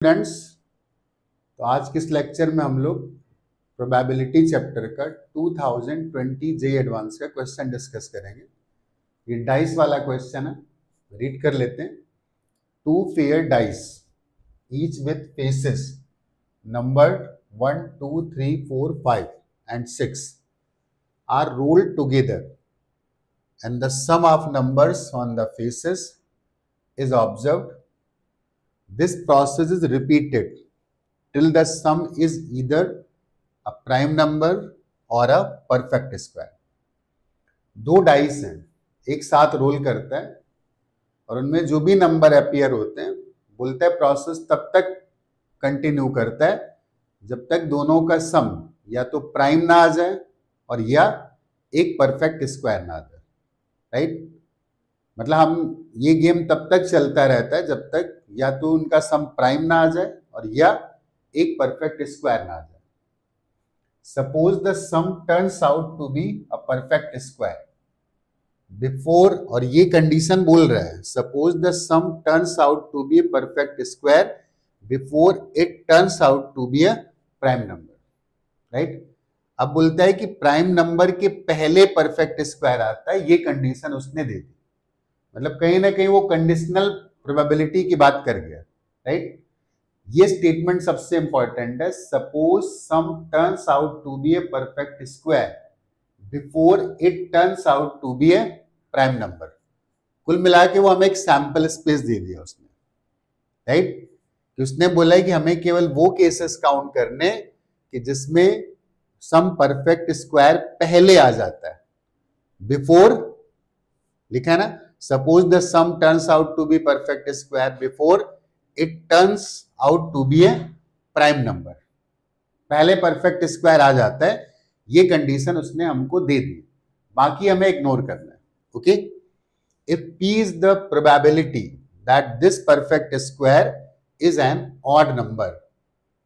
Students, तो आज के इस लेक्चर में हम लोग प्रोबेबिलिटी चैप्टर का 2020 जे एडवांस का क्वेश्चन डिस्कस करेंगे। ये डाइस वाला क्वेश्चन है, रीड कर लेते हैं। Two fair dice each with faces numbered 1 2 3 4 5 and 6 are rolled together and the sum of numbers on the faces is observed. This process is repeated till the sum is either a prime number or a perfect square. दो dice हैं, एक साथ role करता है और उनमें जो भी नंबर अपीयर होते हैं, बोलता है प्रोसेस तब तक कंटिन्यू करता है जब तक दोनों का सम या तो प्राइम ना आ जाए और या एक परफेक्ट स्क्वायर ना आ जाए। राइट, मतलब हम ये गेम तब तक चलता रहता है जब तक या तो उनका सम प्राइम ना आ जाए और या एक परफेक्ट स्क्वायर ना आ जाए। Suppose the sum turns out to be a perfect square before, और ये कंडीशन बोल रहा है, suppose the sum turns out to be a perfect square before it turns out to be a prime number. Right, अब बोलता है कि prime number के पहले परफेक्ट स्क्वायर आता है, ये कंडीशन उसने दे दी। मतलब कहीं ना कहीं वो कंडीशनल प्रोबेबिलिटी की बात कर गया। राइट, ये स्टेटमेंट सबसे इंपॉर्टेंट है। Suppose sum turns out to be a perfect square before it turns out to be a prime number. कुल मिला के वो हमें एक सैंपल स्पेस दे दिया उसने। राइट, उसने बोला है कि हमें केवल वो केसेस काउंट करने कि जिसमें सम परफेक्ट स्क्वायर पहले आ जाता है। बिफोर लिखा है ना, suppose the sum turns out to be perfect square before it turns out to be a prime number, पहले परफेक्ट स्क्वायर आ जाता है। ये कंडीशन उसने हमको दे दी, बाकी हमें इग्नोर करना है। Okay, if p is the probability that this perfect square is an odd number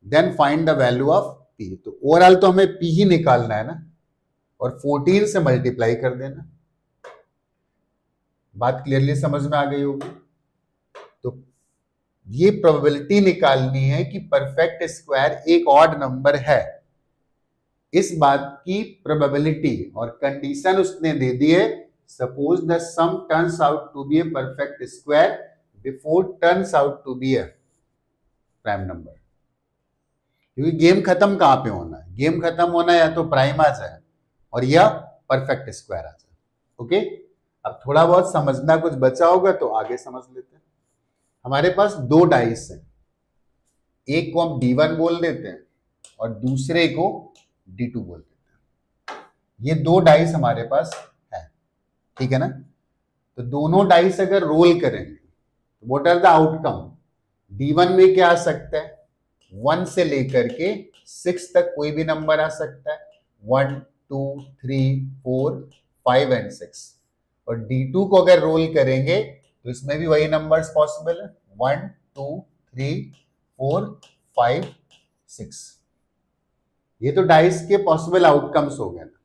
then find the value of p। तो ओवरऑल तो हमें p ही निकालना है ना, और 14 से मल्टीप्लाई कर देना। बात क्लियरली समझ में आ गई होगी। तो ये प्रोबेबिलिटी निकालनी है कि परफेक्ट स्क्वायर एक ऑड नंबर है, इस बात की प्रोबेबिलिटी और कंडीशन उसने दे दी है। Suppose the sum turns out to be a perfect square before turns out to be a prime number. क्योंकि गेम खत्म कहां पे होना है, गेम खत्म होना है या तो प्राइम आ जाए और या परफेक्ट स्क्वायर आ जाए। ओके, अब थोड़ा बहुत समझना कुछ बचा होगा तो आगे समझ लेते हैं। हमारे पास दो डाइस हैं, एक को हम D1 बोल देते हैं और दूसरे को D2 बोल देते हैं। ये दो डाइस हमारे पास है, ठीक है ना। तो दोनों डाइस अगर रोल करेंगे तो what are the outcome. D1 में क्या आ सकता है, 1 से लेकर के 6 तक कोई भी नंबर आ सकता है, 1 2 3 4 5 एंड 6। और D2 को अगर रोल करेंगे तो इसमें भी वही नंबर्स पॉसिबल है, 1 2 3 4 5 6। ये तो डाइस के पॉसिबल आउटकम्स हो गए ना।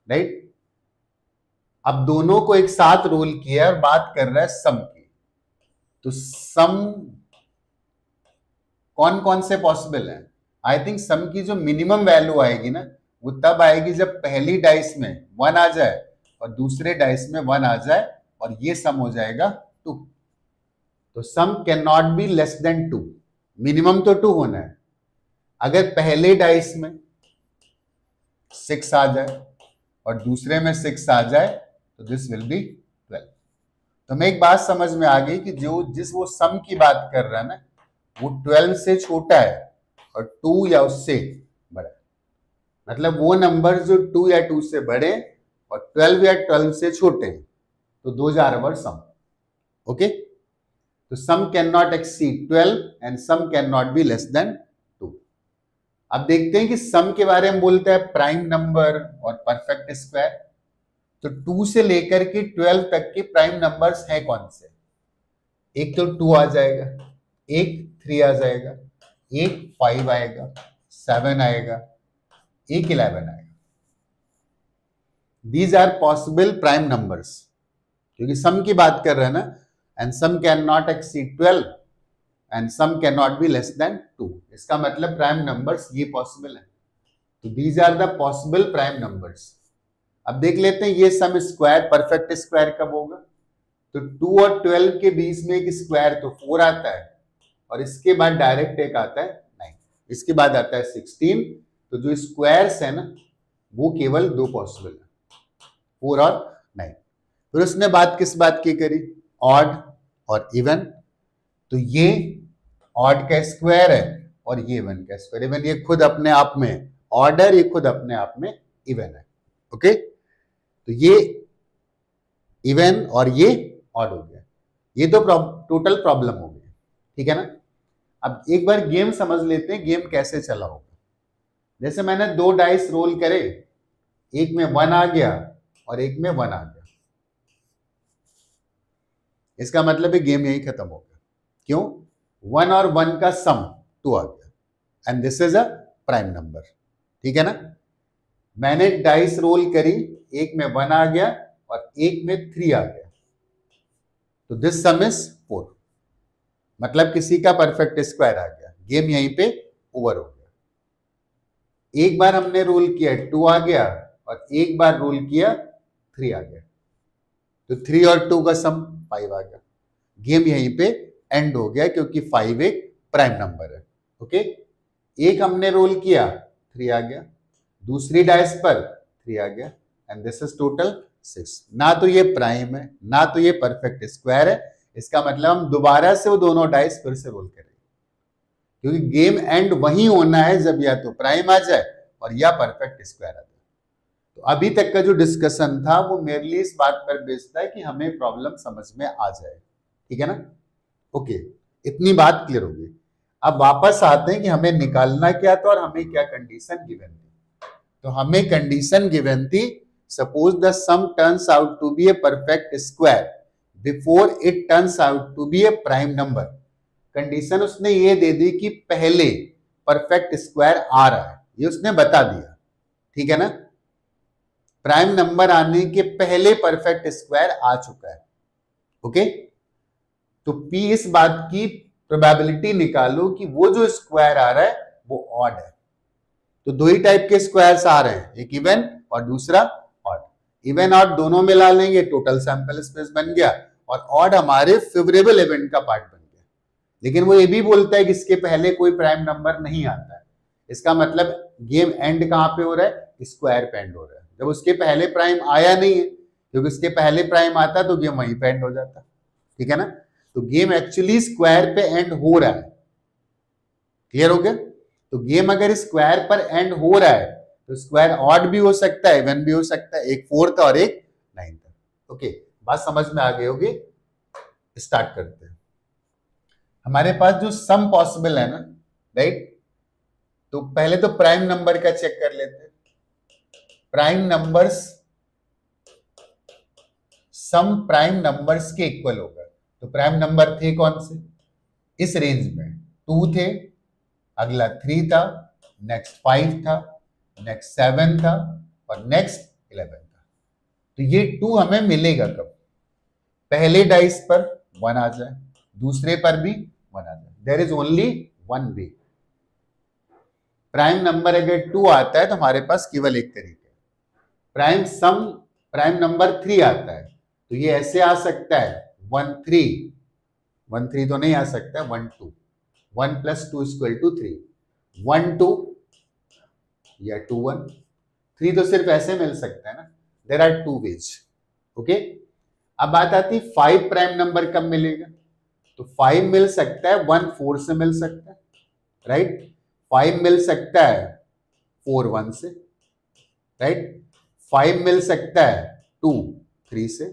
राइट, अब दोनों को एक साथ रोल किया और बात कर रहा है सम की। तो सम कौन कौन से पॉसिबल है। आई थिंक सम की जो मिनिमम वैल्यू आएगी ना, वो तब आएगी जब पहली डाइस में 1 आ जाए और दूसरे डाइस में 1 आ जाए और ये सम हो जाएगा 2। तो sum can not be less than 2, minimum तो 2 होना है। अगर पहले डाइस में 6 आ जाए और दूसरे में 6 आ जाए तो दिस विल बी 12। तो हमें एक बात समझ में आ गई कि जिस वो सम की बात कर रहा है ना, वो 12 से छोटा है और 2 या उससे बड़ा है। मतलब वो नंबर जो 2 या 2 से बड़े और 12 या 12 से छोटे हैं, तो those are our sum. Okay, तो sum can not exceed 12 and sum can not be less than 2। अब देखते हैं कि सम के बारे में बोलता है प्राइम नंबर और परफेक्ट स्क्वायर। तो 2 से लेकर के 12 तक के प्राइम नंबर्स हैं कौन से। एक तो 2 आ जाएगा, एक 3 आ जाएगा, एक 5 आएगा, 7 आएगा, एक 11 आएगा। These are possible prime numbers, क्योंकि सम की बात कर रहे हैं ना, and sum can not exceed 12। And sum can not be less than 2। इसका मतलब प्राइम नंबर्स ये पॉसिबल है। तो these are the possible prime numbers. अब देख लेते हैं ये सम स्क्वायर परफेक्ट स्क्वायर कब होगा। तो 2 और 12 के बीच में एक स्क्वायर तो 4 आता है, और इसके बाद डायरेक्ट एक आता है 9, इसके बाद आता है 16। तो जो स्क्वायर्स है ना वो केवल 2 पॉसिबल है, 4 और 9। फिर उसने बात किस बात की करी, ऑड और इवन। तो ये ऑड का स्क्वायर है और ये इवन का स्क्वायर। इवन ये खुद अपने आप में ऑर्डर, ये खुद अपने आप में इवन है। ओके, तो ये इवन और ये ऑड हो गया। ये तो टोटल प्रॉब्लम हो गई, ठीक है ना। अब एक बार गेम समझ लेते हैं, गेम कैसे चला होगा। जैसे मैंने 2 डाइस रोल करे, एक में 1 आ गया और एक में 1 आ गया, इसका मतलब है गेम यही खत्म हो गया। क्यों? 1 और 1 का सम 2 आ गया, and this is a prime number, ठीक है ना। मैंने डाइस रोल करी, एक में 1 आ गया और एक में 3 आ गया, तो दिस सम इज 4, मतलब किसी का परफेक्ट स्क्वायर आ गया। गेम यहीं पे ओवर हो गया। एक बार हमने रोल किया 2 आ गया और एक बार रोल किया 3 आ गया, तो 3 और 2 का सम 5 आ गया। गेम यहीं पे एंड हो गया, क्योंकि 5 एक प्राइम नंबर है। ओके, एक हमने रोल किया 3 आ गया, दूसरी डाइस पर 3 आ गया, एंड दिस इज टोटल 6। ना तो ये प्राइम है, ना तो ये परफेक्ट स्क्वायर है। इसका मतलब हम दोबारा से वो दोनों डाइस फिर से रोल करेंगे, क्योंकि गेम एंड वही होना है जब या तो प्राइम आ जाए और या परफेक्ट स्क्वायर आ जाए। तो अभी तक का जो डिस्कशन था वो मेनली इस बात पर बेस्ड था कि हमें प्रॉब्लम समझ में आ जाए, ठीक है ना। ओके, इतनी बात क्लियर होगी। अब वापस आते हैं कि हमें निकालना क्या था और हमें क्या कंडीशन गिवन थी। तो हमें कंडीशन गिवन थी, suppose the sum turns out to be a perfect square before it turns out to be a prime number. Condition उसने ये दे दी कि पहले परफेक्ट स्क्वायर आ रहा है, ये उसने बता दिया, ठीक है ना। प्राइम नंबर आने के पहले परफेक्ट स्क्वायर आ चुका है। ओके, तो P इस बात की प्रोबेबिलिटी निकालो कि वो जो स्क्वायर आ रहा है वो ऑड है। तो 2 ही टाइप के स्क्वायर्स आ रहे हैं, एक इवन और दूसरा ऑड। इवन ऑड दोनों मिला लेंगे, टोटल सैंपल स्पेस बन गया, और ऑड हमारे फेवरेबल इवेंट का पार्ट बन गया। लेकिन वो ये भी बोलता है कि इसके पहले कोई प्राइम नंबर नहीं आता है। इसका मतलब गेम एंड कहां पे हो रहा है, स्क्वायर पे एंड हो रहा है, जब उसके पहले प्राइम आया नहीं है, क्योंकि उसके पहले प्राइम आता तो गेम वहीं पे एंड हो जाता, ठीक है ना। तो गेम एक्चुअली स्क्वायर पे एंड हो रहा है। क्लियर हो गया? तो गेम अगर स्क्वायर पर एंड हो रहा है तो स्क्वायर ऑड भी हो सकता है, इवन भी हो सकता है, एक 4th और एक 9th। ओके, बात समझ में आ गई होगी। स्टार्ट करते हैं। हमारे पास जो सम पॉसिबल है ना, राइट, तो पहले तो प्राइम नंबर का चेक कर लेते हैं। प्राइम नंबर्स, सम प्राइम नंबर्स के इक्वल होगा। तो प्राइम नंबर थे कौन से इस रेंज में? 2 थे, अगला 3 था, नेक्स्ट 5 था, नेक्स्ट 7 था और नेक्स्ट 11 था। तो ये 2 हमें मिलेगा कब? पहले डाइस पर 1 आ जाए, दूसरे पर भी 1 आ जाए। There is only one way. Prime number अगर 2 आता है तो हमारे पास केवल एक तरीका है। प्राइम नंबर 3 आता है तो ये ऐसे आ सकता है 1 3, 1 3 तो नहीं आ सकता, 1 2, 1 + 2 = 3, 1 2 या 2 1। 3 तो सिर्फ ऐसे मिल सकता है ना। There are 2 veg. ओके, अब बात आती 5 प्राइम नंबर कब मिलेगा? तो 5 मिल सकता है 1 4 से मिल सकता है, राइट। 5 मिल सकता है 4 1 से, राइट। 5 मिल सकता है 2 3 से,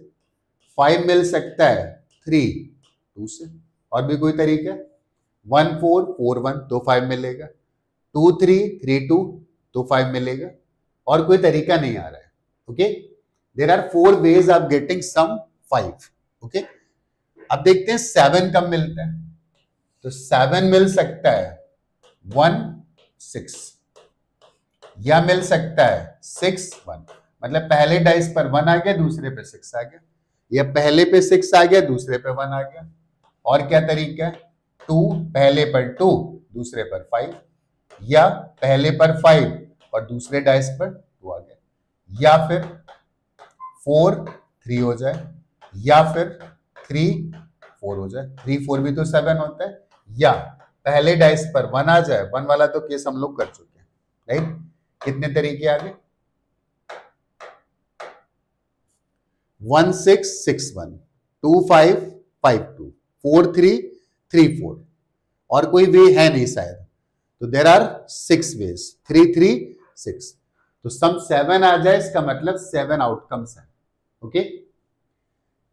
5 मिल सकता है 3 2 से, और भी कोई तरीका? 1 4 4 1 तो 5 मिलेगा, 2 3 3 2 तो 5 मिलेगा, और कोई तरीका नहीं आ रहा है। Okay, there are 4 ways of getting sum 5। Okay, अब देखते हैं 7 कब मिलता है। तो 7 मिल सकता है 1 6, या मिल सकता है 6 1, मतलब पहले डाइस पर 1 आ गया, दूसरे पे 6 आ गया, या पहले पे 6 आ गया, दूसरे पे 1 आ गया। और क्या तरीका है? 2 पहले पर 2 दूसरे पर 5, या पहले पर 5 और दूसरे डाइस पर 2 आ गया, या फिर 4 3 हो जाए, या फिर 3 4 हो जाए। 3 4 भी तो 7 होता है, या पहले डाइस पर 1 आ जाए। 1 वाला तो केस हम लोग कर चुके हैं, राइट। कितने तरीके आगे? 1 6 6 1, 2 5 5 2, 4 3 3 4, और कोई वे है नहीं शायद, तो देर आर 6 वेज, 3 3 6। तो सम 7 आ जाए, इसका मतलब 7 आउटकम्स है। ओके,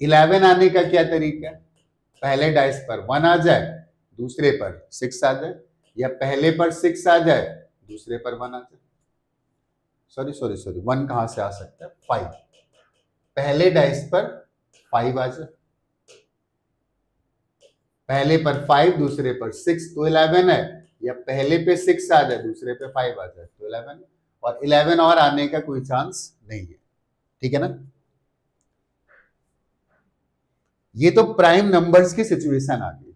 11 आने का क्या तरीका है? पहले डाइस पर 1 आ जाए, दूसरे पर 6 आ जाए, या पहले पर 6 आ जाए, दूसरे पर 1 आ जाए। सॉरी 1 कहां से आ सकता है? 5, पहले डाइस पर 5 आ जाए, पहले पर 5 दूसरे पर 6 तो 11 है, या पहले पे 6 आ जाए दूसरे पे 5 आ जाए तो 11 है, और 11 और आने का कोई चांस नहीं है। ठीक है ना? ये तो प्राइम नंबर्स की सिचुएशन आ गई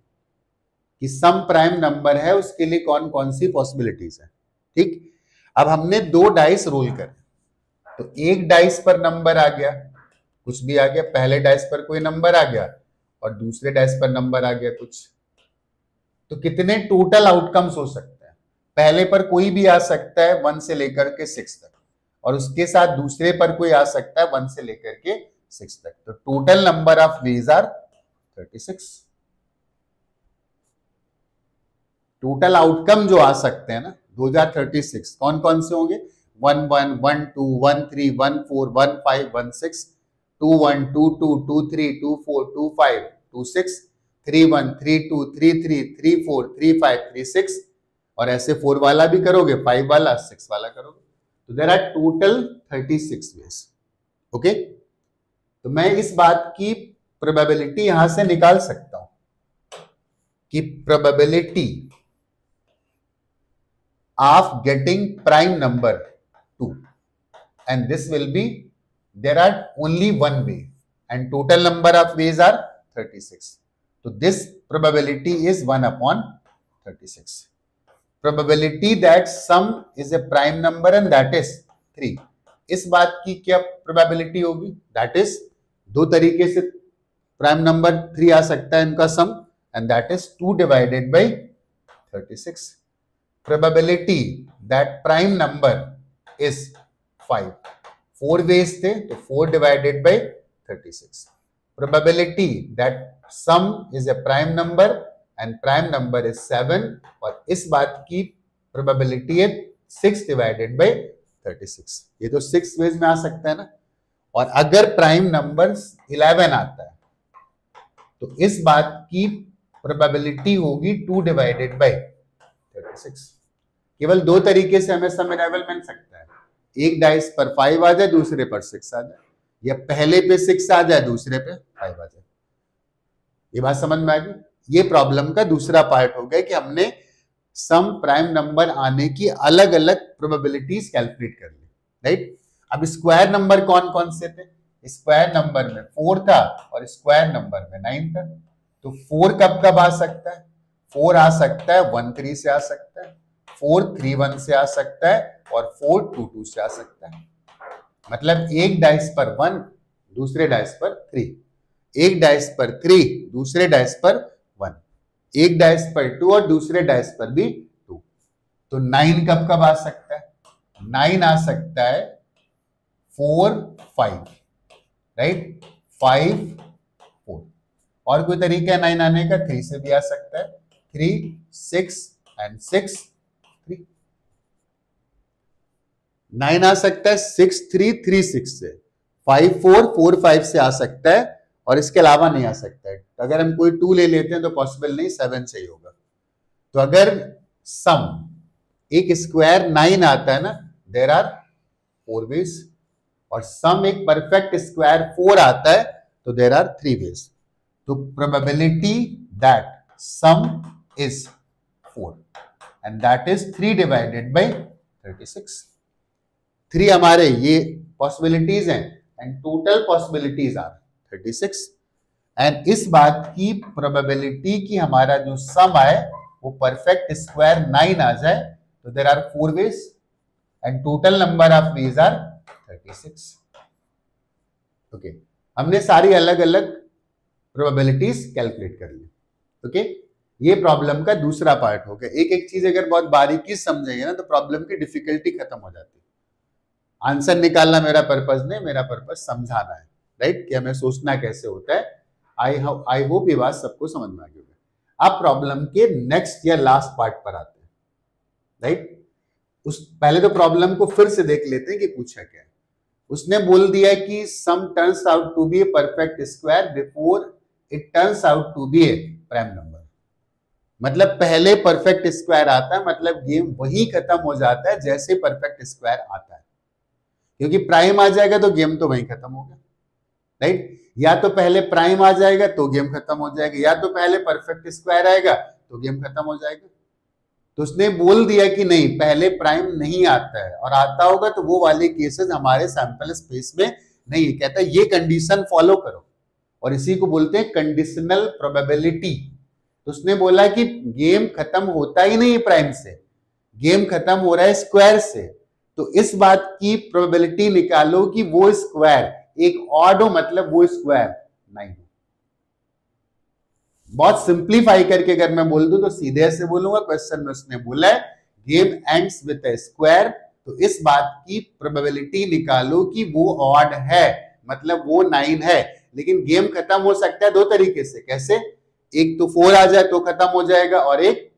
कि सम प्राइम नंबर है, उसके लिए कौन कौन सी पॉसिबिलिटीज है। ठीक, अब हमने 2 डाइस रोल कर, तो एक डाइस पर नंबर आ गया, कुछ भी आ गया, पहले डाइस पर कोई नंबर आ गया और दूसरे डाइस पर नंबर आ गया कुछ। तो कितने टोटल आउटकम्स हो सकते हैं? पहले पर कोई भी आ सकता है 1 से लेकर के 6 तक, और उसके साथ दूसरे पर कोई आ सकता है 1 से लेकर के 6 तक। तो total number of ways are 36। Total outcome जो आ सकते हैं ना, 2036 कौन कौन से होंगे? 1 1 1 2 1 3 1 4 1 5 1 6, 2 1 2 2 2 3 2 4 2 5 2 6, 3 1 3 2 3 3 3 4 3 5 3 6, और ऐसे 4 वाला भी करोगे, 5 वाला, 6 वाला करोगे, तो there are total 36 ways. Okay, तो मैं इस बात की प्रोबेबिलिटी यहां से निकाल सकता हूं कि probability of getting prime number 2, and this will be, there are only one way and total number of ways are 36, so this probability is 1 upon 36. Probability that sum is a prime number and that is 3, इस बात की क्या probability होगी? That is, 2 तरीके से prime number 3 आ सकता है इनका sum, and that is 2 divided by 36. probability that prime number is 5, 4 ways थे तो 4 divided by 36. probability that sum is a prime number and prime number is 7, और इस बात की probability है 6 divided by 36. ये तो 6 ways में आ सकता है ना। और अगर प्राइम नंबर 11 आता है तो इस बात की probability होगी 2 divided by 36. केवल 2 तरीके से हमें सम इनेबल मिल सकता है, एक डाइस पर 5 आ जाए, दूसरे पर 6 आ जाए, या पहले पे 6 आ जाए, दूसरे पे 5 आ जाए। ये बात समझ में आ गई? ये प्रॉब्लम का दूसरा पार्ट हो गया कि हमने सम प्राइम नंबर आने की अलग अलग प्रोबेबिलिटीज कैलकुलेट कर ली, राइट। अब स्क्वायर नंबर कौन कौन से थे? स्क्वायर नंबर में 4 था और स्क्वायर नंबर में 9 था। तो 4 कब कब आ सकता है? 4 आ सकता है 1 3 से आ सकता है, 4 3 1 से आ सकता है, और 4 2 2 से आ सकता है। मतलब एक डाइस पर 1, दूसरे डाइस पर 3, एक डाइस पर 3, दूसरे डाइस पर 1, एक डाइस पर 2 और दूसरे डाइस पर भी 2। तो 9 कब कब आ सकता है? 9 आ सकता है 4 5, राइट, 5 4। और कोई तरीका है 9 आने का? 3 से भी आ सकता है, 3 6 एंड 6 3। 9 आ सकता है 6 3 3 6 से, 5 4 4 5 से आ सकता है, और इसके अलावा नहीं आ सकता है। अगर हम कोई 2 ले लेते हैं तो पॉसिबल नहीं, 7 से ही होगा। तो अगर सम एक स्क्वायर 9 आता है ना, देयर आर 4 वेज, और सम एक परफेक्ट स्क्वायर 4 आता है तो देयर आर 3 वेज। तो probability that sum is 4 and that is 3 divided by 36। 3 हमारे ये पॉसिबिलिटीज हैं, and total possibilities are 36, and इस बात की प्रोबेबिलिटी कि हमारा जो सम आए वो परफेक्ट स्क्वायर 9 आ जाए, तो there are 4 ways and total number of ways are 36। Okay, हमने सारी अलग अलग प्रोबेबिलिटीज कैलकुलेट कर ली। ओके, ये प्रॉब्लम का दूसरा पार्ट हो गया। एक एक चीज अगर बहुत बारीकी समझेंगे ना तो प्रॉब्लम की डिफिकल्टी खत्म हो जाती है। आंसर निकालना मेरा पर्पज नहीं, मेरा पर्पज समझाना है, राइट, कि हमें सोचना कैसे होता है। आई होप ये बात सबको समझ में आ गई। अब प्रॉब्लम के नेक्स्ट या लास्ट पार्ट पर आते हैं, राइट। उस पहले तो प्रॉब्लम को फिर से देख लेते हैं कि पूछा क्या है। उसने बोल दिया कि sum turns out to be a perfect square before it turns out to be a prime number. मतलब पहले परफेक्ट स्क्वायर आता है, मतलब गेम वही खत्म हो जाता है जैसे परफेक्ट स्क्वायर आता है, क्योंकि प्राइम आ जाएगा तो गेम तो वही खत्म हो गया, राइट। या तो पहले प्राइम आ जाएगा तो गेम खत्म हो जाएगा, या तो पहले परफेक्ट स्क्वायर आएगा तो गेम खत्म हो जाएगा। तो उसने बोल दिया कि नहीं, पहले प्राइम नहीं आता है, और आता होगा तो वो वाले केसेस हमारे सैंपल स्पेस में नहीं है। कहता है ये कंडीशन फॉलो करो, और इसी को बोलते हैं कंडीशनल प्रोबेबिलिटी। तो उसने बोला कि गेम खत्म होता ही नहीं प्राइम से, गेम खत्म हो रहा है स्क्वायर से। तो इस बात की प्रोबेबिलिटी निकालो कि वो स्क्वायर एक ऑड हो, मतलब वो स्क्वायर 9 हो। बहुत सिंप्लीफाई करके अगर मैं बोल दूं तो सीधे से बोलूंगा, क्वेश्चन में उसने बोला है game ends with a square, तो इस बात की प्रोबेबिलिटी निकालो कि वो ऑड है, मतलब वो 9 है। लेकिन गेम खत्म हो सकता है दो तरीके से। कैसे? एक तो 4 आ जाए तो खत्म हो जाएगा, और एक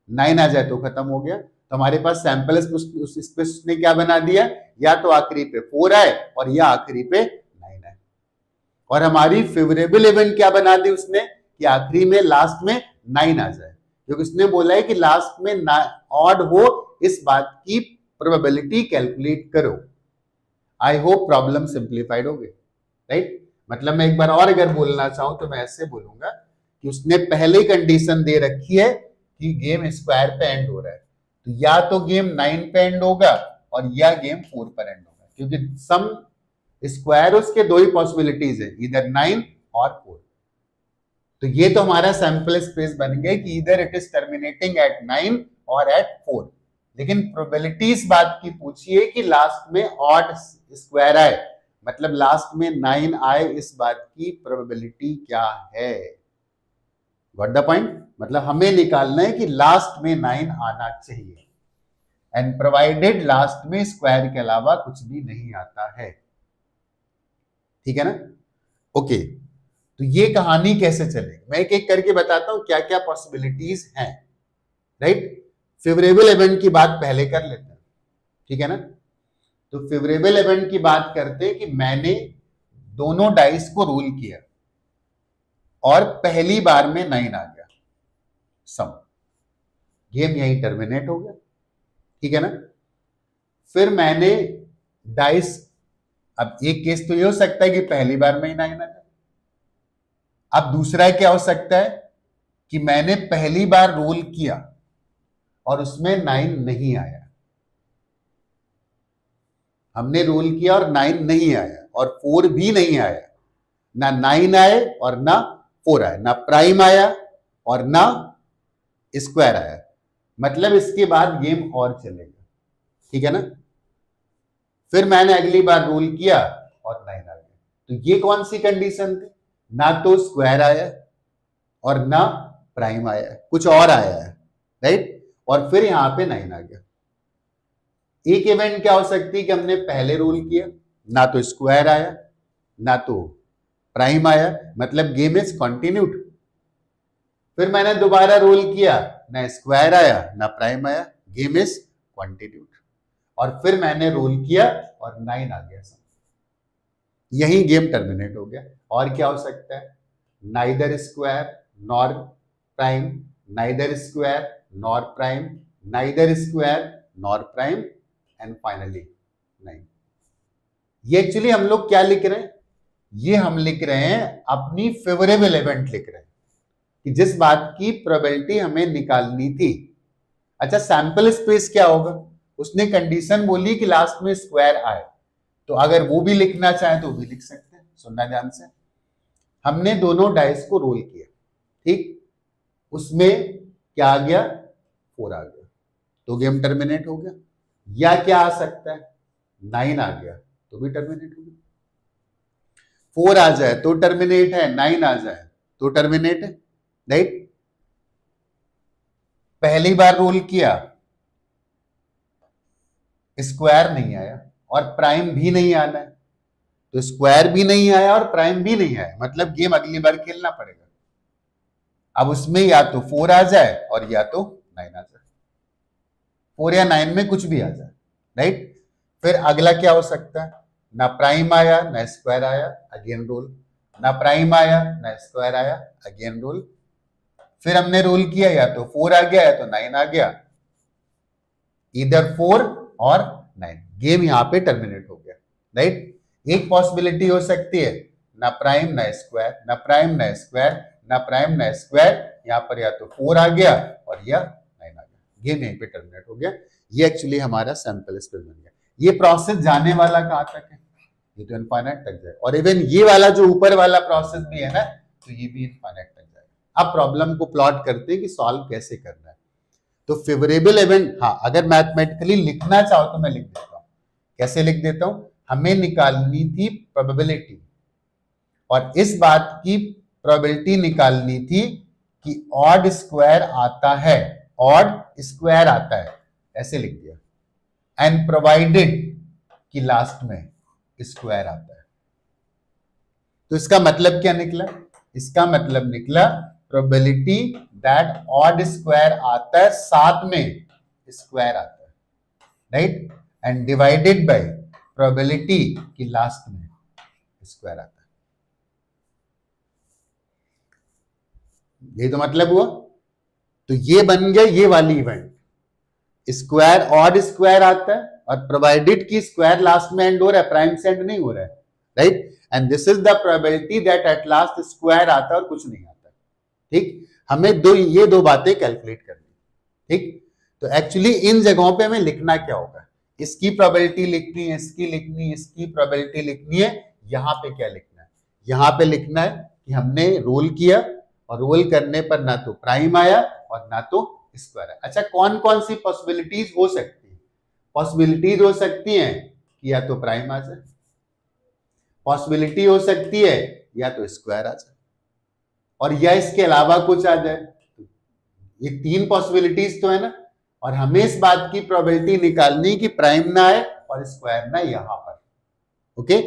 9 आ जाए तो खत्म हो गया। तो हमारे पास सैंपल उसने क्या बना दिया, या तो आखिरी पे 4 आए और या आखिरी पे 9 आए। और हमारी फेवरेबल इवेंट क्या बना दी उसने, कि आखिरी में लास्ट में 9 आ जाए, क्योंकि उसने बोला है कि लास्ट में ऑड हो, इस बात की प्रोबेबिलिटी कैलकुलेट करो। आई होप प्रॉब्लम सिंप्लीफाइड हो गई, राइट। मतलब मैं एक बार और अगर बोलना चाहूं तो मैं ऐसे बोलूंगा कि उसने पहले कंडीशन दे रखी है कि गेम स्क्वायर पे एंड हो रहा है, तो या तो गेम 9 पे एंड होगा और या गेम 4 पर एंड होगा, क्योंकि सम स्क्वायर उसके दो ही पॉसिबिलिटीज है, इधर 9 और 4। तो ये तो हमारा सैंपल स्पेस बन गया कि इधर इट इज टर्मिनेटिंग एट 9 और एट 4। लेकिन प्रोबेबिलिटी इस बात की पूछिए कि लास्ट में ऑड स्क्वायर आए, मतलब लास्ट में 9 आए, इस बात की प्रोबेबिलिटी क्या है। Got the point? मतलब हमें निकालना है कि लास्ट में 9 आना चाहिए, एंड प्रोवाइडेड लास्ट में स्क्वायर के अलावा कुछ भी नहीं आता है। ठीक है ना? ओके, तो ये कहानी कैसे चलेगी मैं एक एक करके बताता हूं क्या क्या पॉसिबिलिटीज हैं, राइट। फेवरेबल इवेंट की बात पहले कर लेते हैं, ठीक है ना। तो फेवरेबल इवेंट की बात करते हैं कि मैंने दोनों डाइस को रोल किया और पहली बार में 9 आ गया, सम, गेम यहीं टर्मिनेट हो गया, ठीक है ना। फिर मैंने डाइस, अब एक केस तो ये हो सकता है कि पहली बार में ही 9 आ जाए। अब दूसरा क्या हो सकता है कि मैंने पहली बार रोल किया और उसमें 9 नहीं आया, हमने रोल किया और 9 नहीं आया और 4 भी नहीं आया, ना 9 आए और ना 4 आए, ना प्राइम आया और ना स्क्वायर आया, मतलब इसके बाद गेम और चलेगा, ठीक है ना। फिर मैंने अगली बार रोल किया और 9 आ गया, तो ये कौन सी कंडीशन थी, ना तो स्क्वायर आया और ना प्राइम आया, कुछ और आया है, राइट। और फिर यहां पे 9 आ गया। एक इवेंट क्या हो सकती है कि हमने पहले रोल किया, ना तो स्क्वायर आया ना तो प्राइम आया, मतलब गेम इज कंटिन्यूड। फिर मैंने दोबारा रोल किया, ना स्क्वायर आया ना प्राइम आया, गेम इज कंटिन्यूड। और फिर मैंने रोल किया और 9 आ गया, यही गेम टर्मिनेट हो गया। और क्या हो सकता है, neither square nor prime, neither square nor prime, neither square nor prime, and finally 9। ये एक्चुअली हम लोग क्या लिख रहे हैं, ये हम लिख रहे हैं अपनी फेवरेबल इवेंट लिख रहे हैं कि जिस बात की प्रोबेबिलिटी हमें निकालनी थी। अच्छा, सैंपल स्पेस क्या होगा, उसने कंडीशन बोली कि लास्ट में स्क्वायर आए, तो अगर वो भी लिखना चाहे तो भी लिख सकते हैं, सुनना ध्यान से। हमने दोनों डाइस को रोल किया, ठीक, उसमें क्या आ गया, 4 आ गया, तो गेम टर्मिनेट हो गया। या क्या आ सकता है, 9 आ गया तो भी टर्मिनेट हो गया। 4 आ जाए तो टर्मिनेट है, 9 आ जाए तो टर्मिनेट है, राइट। पहली बार रोल किया, स्क्वायर नहीं आया और प्राइम भी नहीं आना है, तो स्क्वायर भी नहीं आया और प्राइम भी नहीं आया, मतलब गेम अगली बार खेलना पड़ेगा। अब उसमें या तो 4 आ जाए और या तो 9 आ जाए, 4 या 9 में कुछ भी आ जाए, राइट। फिर अगला क्या हो सकता है, ना प्राइम आया ना स्क्वायर आया, अगेन रोल, ना प्राइम आया ना स्क्वायर आया, अगेन रोल। फिर हमने रोल किया, या तो 4 आ गया या तो 9 आ गया, इधर 4 और 9, गेम यहां पे टर्मिनेट हो गया, राइट। एक पॉसिबिलिटी हो सकती है ना प्राइम ना स्क्वायर, ना प्राइम ना स्क्वायर, ना प्राइम ना स्क्वायर, यहां पर या तो 4 आ गया और या 9 आ गया, गेम यहीं पे टर्मिनेट हो गया। ये एक्चुअली हमारा सैंपल स्पेस बन गया। ये प्रोसेस जाने वाला कहां तक है, ये तो इनफाइनाइट तक जाए, और इवन ये वाला जो ऊपर वाला प्रोसेस भी है ना, तो ये भी इनफाइनाइट तक जाएगा। अब प्रॉब्लम को प्लॉट करते हैं कि सॉल्व कैसे करना है। तो फेवरेबल इवेंट, हाँ, अगर मैथमेटिकली लिखना चाहो तो मैं लिख देता हूं। कैसे लिख देता हूं, हमें निकालनी थी प्रोबेबिलिटी, और इस बात की प्रोबेबिलिटी निकालनी थी कि ऑड स्क्वायर आता है, ऑड स्क्वायर आता है, ऐसे लिख दिया, एंड प्रोवाइडेड कि लास्ट में स्क्वायर आता है। तो इसका मतलब क्या निकला, इसका मतलब निकला प्रोबेबिलिटी दैट ऑड स्क्वायर आता है, साथ में स्क्वायर आता है, right, and divided by probability कि लास्ट में स्क्वायर आता है। ये तो मतलब हुआ। तो ये बन गया ये वाली इवेंट, स्क्वायर ऑड स्क्वायर आता है और प्रोवाइडेड की स्क्वायर लास्ट में एंड हो रहा है, प्राइम से एंड नहीं हो रहा है, right, and this is the probability that at last square आता है और कुछ नहीं आता, ठीक। हमें ये दो बातें कैलकुलेट करनी, ठीक। तो एक्चुअली इन जगहों पे हमें लिखना क्या होगा, इसकी प्रोबेबिलिटी लिखनी है, इसकी लिखनी है, इसकी प्रोबेबिलिटी लिखनी है। यहां पे क्या लिखना है, यहां पे लिखना है कि हमने रोल किया और रोल करने पर ना तो प्राइम आया और ना तो स्क्वायर आया। अच्छा, कौन कौन सी पॉसिबिलिटीज हो सकती है, पॉसिबिलिटीज हो सकती हैं कि या तो प्राइम आ जाए, पॉसिबिलिटी हो सकती है या तो स्क्वायर आ जाए, और या इसके अलावा कुछ आ जाए। ये 3 पॉसिबिलिटीज तो है ना, और हमें इस बात की प्रोबेबिलिटी निकालनी कि प्राइम ना आए और स्क्वायर ना यहां पर, ओके।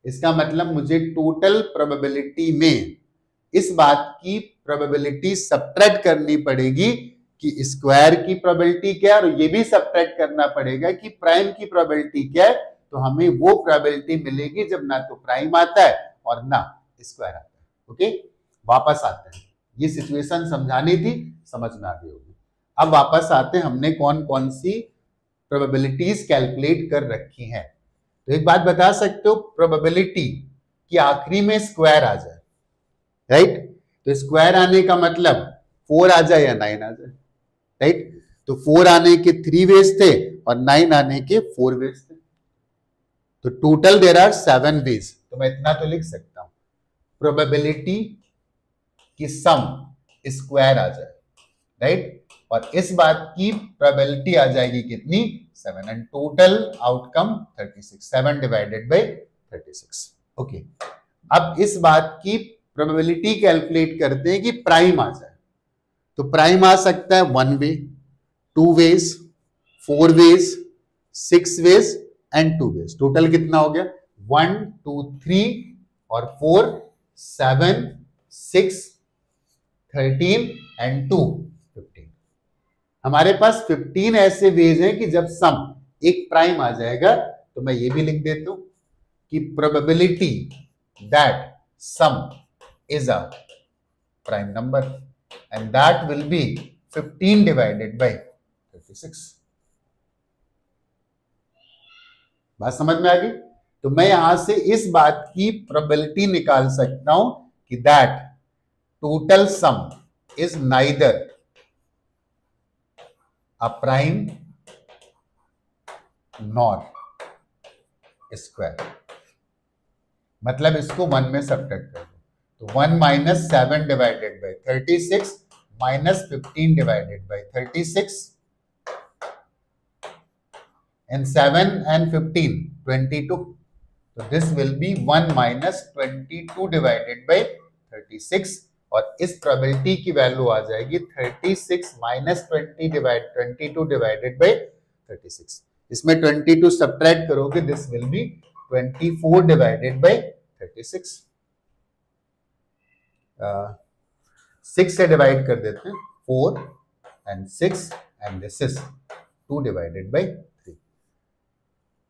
इसका मतलब मुझे टोटल प्रोबेबिलिटी में इस बात की प्रोबेबिलिटी सब्ट्रैक्ट करनी पड़ेगी कि स्क्वायर की प्रोबेबिलिटी क्या है, और ये भी सब्ट्रैक्ट करना पड़ेगा कि प्राइम की प्रोबेबिलिटी क्या है। तो हमें वो प्रोबेबिलिटी मिलेगी जब ना तो प्राइम आता है और ना स्क्वायर आता है, ओके। वापस आते हैं, ये सिचुएशन समझानी थी, समझ में आ गई होगी। अब वापस आते हैं, हमने कौन कौन सी प्रोबेबिलिटीज कैलकुलेट कर रखी हैं। तो एक बात बता सकते हो, प्रोबेबिलिटी कि आखिरी में स्क्वायर आ जाए, राइट। तो स्क्वायर आने का मतलब 4 आ जाए या 9 आ जाए, राइट। तो 4 आने के 3 वेज थे और 9 आने के 4 वेज थे, तो टोटल देयर आर 7 वेज। तो मैं इतना तो लिख सकता हूं, प्रोबेबिलिटी कि सम स्क्वायर आ जाए, राइट, और इस बात की प्रोबेबिलिटी आ जाएगी कितनी, 7, and total outcome 36, 7 divided by 36, okay. अब इस बात की प्रोबेबिलिटी कैलकुलेट करते हैं कि प्राइम आ जाए। तो प्राइम आ सकता है 1 way, 2 ways, 4 ways, 6 ways and 2 ways. Total कितना हो गया, 1 2 3 और 4 7 6 13 एंड 2 15। हमारे पास 15 ऐसे वेज हैं कि जब सम एक प्राइम आ जाएगा, तो मैं ये भी लिख देता हूं कि probability that sum is a prime number and that will be 15 divided by 36। बात समझ में आ गई। तो मैं यहां से इस बात की प्रोबेबिलिटी निकाल सकता हूं कि that total sum is neither a prime nor square, मतलब इसको 1 में सब्ट्रैक्ट कर दो। तो 1 minus 7 divided by 36 minus 15 divided by 36 and 7 and 15 22. So this will be 1 minus 22 divided by 36 और इस प्रोबेबिलिटी की वैल्यू आ जाएगी 36 माइनस 22 डिवाइडेड बाई 36. इसमें 22 सब्ट्रैक्ट करोगे, this will be 24 divided by 36. 6 से डिवाइड कर देते हैं, 4 and 6 and this is 2 divided by 3.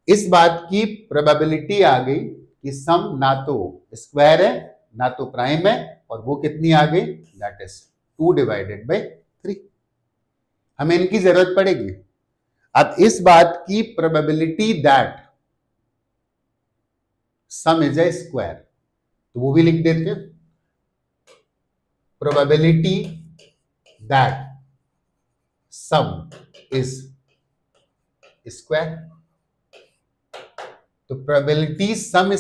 इस बात की प्रोबेबिलिटी आ गई कि सम ना तो स्क्वायर है ना तो प्राइम है, और वो कितनी आ गई, दैट इज 2 डिवाइडेड बाई 3. हमें इनकी जरूरत पड़ेगी. अब इस बात की probability that sum is a square, तो वो भी लिख देते हैं. Probability that sum is square. तो प्रोबेबिलिटी सम,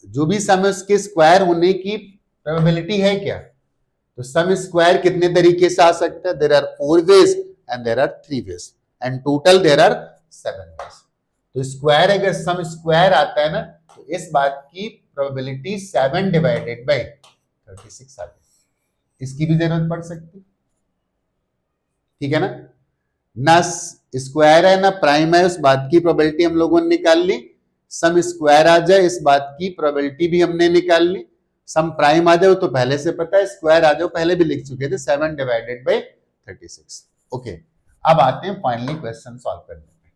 जो भी सम है उसके स्क्वायर होने की प्रोबेबिलिटी है क्या, तो सम स्क्वायर कितने तरीके से आ सकता है, there are 4 ways and there are 3 ways and total there are 7 ways. तो स्क्वायर, अगर सम स्क्वायर आता है ना, तो इस बात की प्रोबेबिलिटी 7 डिवाइडेड बाई 36 आ जाएगी. इसकी भी जरूरत पड़ सकती है, ठीक है ना स्क्वायर है ना प्राइम है, उस बात की प्रोबेबिलिटी हम लोगों ने निकाल ली. सम स्क्वायर आ जाए, इस बात की प्रोबेबिलिटी भी हमने निकाल ली. सम प्राइम आ जाए तो पहले से पता है, स्क्वायर आ जाओ पहले भी लिख चुके थे, 7 डिवाइडेड बाई 36. ओके, अब आते हैं फाइनली क्वेश्चन सॉल्व करने में.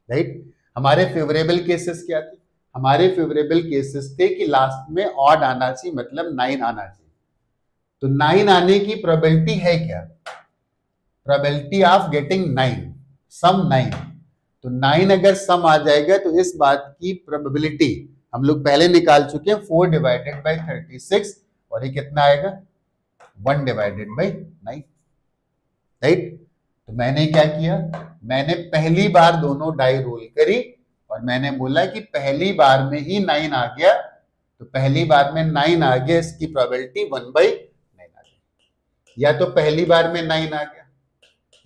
राइट, हमारे फेवरेबल केसेस क्या थे, हमारे फेवरेबल केसेस थे कि लास्ट में ऑड आना चाहिए, मतलब 9 आना चाहिए. तो 9 आने की प्रोबेबिलिटी है क्या, प्रोबेबिलिटी ऑफ गेटिंग 9, सम 9. तो 9 अगर सम आ जाएगा तो इस बात की प्रोबेबिलिटी हम लोग पहले निकाल चुके हैं, 4 डिवाइडेड बाई 36, और ये कितना आएगा, 1 डिवाइडेड बाई 9. राइट, तो मैंने क्या किया, मैंने पहली बार दोनों डाई रोल करी और मैंने बोला कि पहली बार में ही 9 आ गया, तो पहली बार में 9 आ गया, इसकी प्रोबेबिलिटी 1/9 आ गई. या तो पहली बार में 9 आ गया,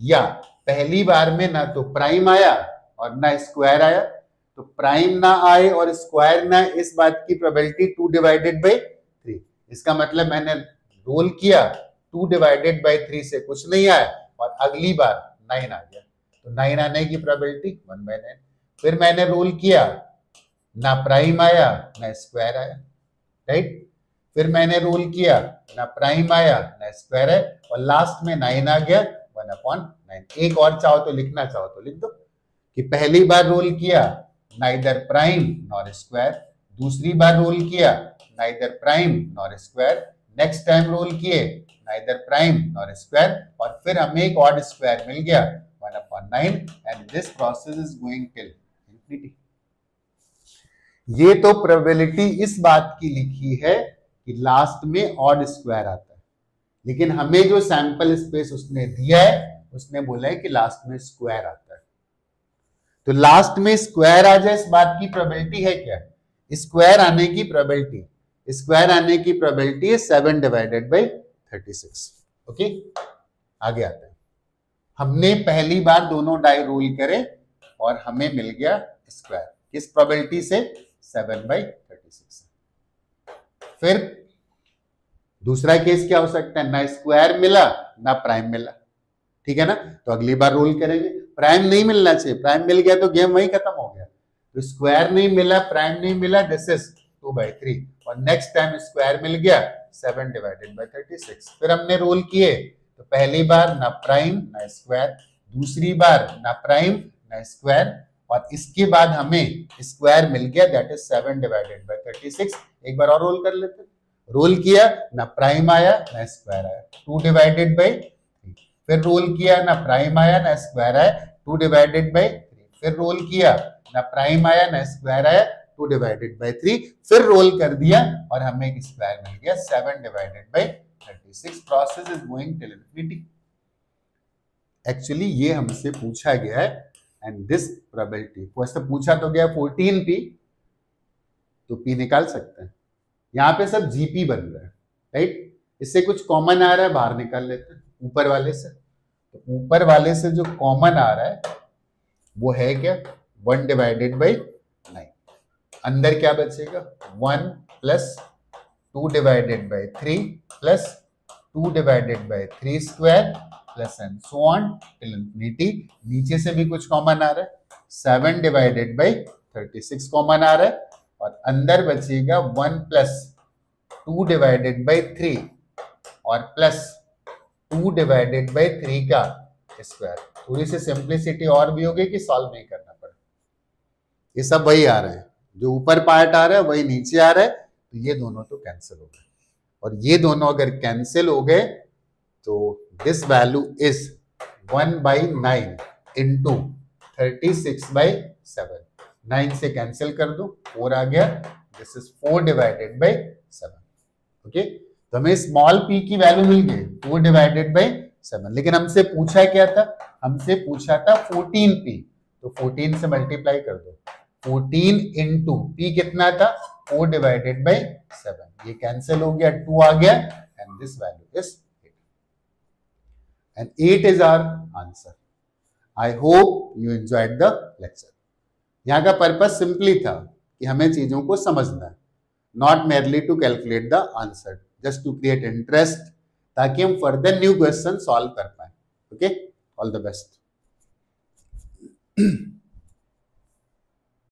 या पहली बार में ना तो प्राइम आया और ना स्क्वायर आया. तो प्राइम ना आए और स्क्वायर ना, इस बात की प्रोबेबिलिटी 2 डिवाइडेड बाई 3. इसका मतलब मैंने रोल किया, 2 डिवाइडेड बाई 3 से कुछ नहीं आया और अगली बार 9 आ गया, तो 9 आने की प्रोबेबिलिटी 1/9. फिर मैंने रोल किया, ना प्राइम आया ना स्क्वायर आया. राइट, फिर मैंने रोल किया, ना प्राइम आया ना स्क्वायर है, और लास्ट में 9 आ गया, 1/9. एक और चाहो तो लिखना चाहो तो लिख दो कि पहली बार रोल किया नाइदर प्राइम नॉर स्क्वायर, दूसरी बार रोल किया neither prime nor square, next time roll किए नाइदर प्राइम नॉर स्क्वायर, और फिर हमें एक ऑड स्क्वायर मिल गया 1/9. And this process is going till infinity. ये तो प्रोबेबिलिटी इस बात की लिखी है कि लास्ट में ऑड स्क्वायर आता है, लेकिन हमें जो सैंपल स्पेस उसने दिया है, उसने बोला है कि लास्ट में स्क्वायर आता है. तो लास्ट में स्क्वायर आ जाए, इस बात की प्रोबेबिलिटी है क्या, स्क्वायर आने की प्रोबेबिलिटी, स्क्वायर आने की प्रोबेबिलिटी है 7 डिवाइडेड बाई 36. ओके, आगे आते हैं. हमने पहली बार दोनों डाई रोल करे और हमें मिल गया स्क्वायर, किस प्रोबेबिलिटी से, 7/36. फिर दूसरा केस क्या हो सकता है, ना स्क्वायर मिला ना प्राइम मिला. ठीक है ना, तो अगली बार रोल करेंगे, प्राइम नहीं मिलना चाहिए, प्राइम मिल गया तो गेम वही खत्म हो गया. तो स्क्वायर नहीं मिला, प्राइम नहीं मिला, दिस इज 2/3, और नेक्स्ट टाइम स्क्वायर मिल गया 7 डिवाइडेड बाई 36. फिर हमने रोल किए, तो पहली बार ना प्राइम ना स्क्वायर, दूसरी बार ना प्राइम ना स्क्वायर, और इसके बाद हमें स्क्वायर मिल गया, दैट इज 7 डिवाइडेड बाई 36. एक बार और रोल कर लेते हैं. रोल किया, ना प्राइम आया ना स्क्वायर आया, 2 डिवाइडेड बाई 3. फिर रोल किया, ना प्राइम आया ना स्क्वायर आया, 2 डिवाइडेड बाई 3. फिर रोल किया, ना प्राइम आया ना स्क्वायर आया, 2 डिवाइडेड बाई 3. फिर रोल कर दिया और हमें एक स्क्वायर मिल गया, 7 divided by 36. Process is going till infinity. Actually ये हमसे पूछा गया है, एंड दिस प्रोबेबिलिटी, वैसे पूछा तो गया 14p, तो p निकाल सकते हैं. यहां पे सब जीपी बन रहा है, राइट। इससे कुछ कॉमन आ रहा है, बाहर निकाल लेते हैं ऊपर वाले से। तो ऊपर वाले से जो कॉमन आ रहा है वो है क्या, 1 डिवाइडेड बाई 9। अंदर क्या बचेगा, 1 plus 2 divided by 3 plus 2 divided by 3 square plus and so on till infinity. नीचे से भी कुछ कॉमन आ रहा है, 7 डिवाइडेड बाई 36 कॉमन आ रहा है, और अंदर बचेगा 1 प्लस 2 डिवाइडेड बाई 3 और प्लस 2 डिवाइडेड बाई 3 का स्क्वायर। थोड़ी सी सिंप्लिसिटी और भी होगी कि सॉल्व नहीं करना पड़े। ये सब वही आ रहा है, जो ऊपर पार्ट आ रहा है वही नीचे आ रहा है, तो ये दोनों तो कैंसिल हो गए, और ये दोनों अगर कैंसिल हो गए तो दिस वैल्यू इज 1/9 इंटू 36/7। 9 से कैंसिल कर दो, 4 आ गया, this is 4 divided by 7। Okay, तो हमें स्मॉल p की वैल्यू मिल गई 4 डिवाइडेड बाई 7, लेकिन हमसे पूछा क्या था, हमसे पूछा था 14p, तो 14 से मल्टीप्लाई कर दो, 14 इंटू p कितना था, 4 डिवाइडेड बाई 7, ये कैंसिल हो गया, 2 आ गया, एंड दिस वैल्यू इज 8, एंड 8 is our answer. I hope you enjoyed the lecture. यहाँ का पर्पस सिंपली था कि हमें चीजों को समझना है, not merely to calculate the answer, just to create interest, ताकि हम फर्दर न्यू क्वेश्चन सॉल्व कर पाए। Okay, all the best.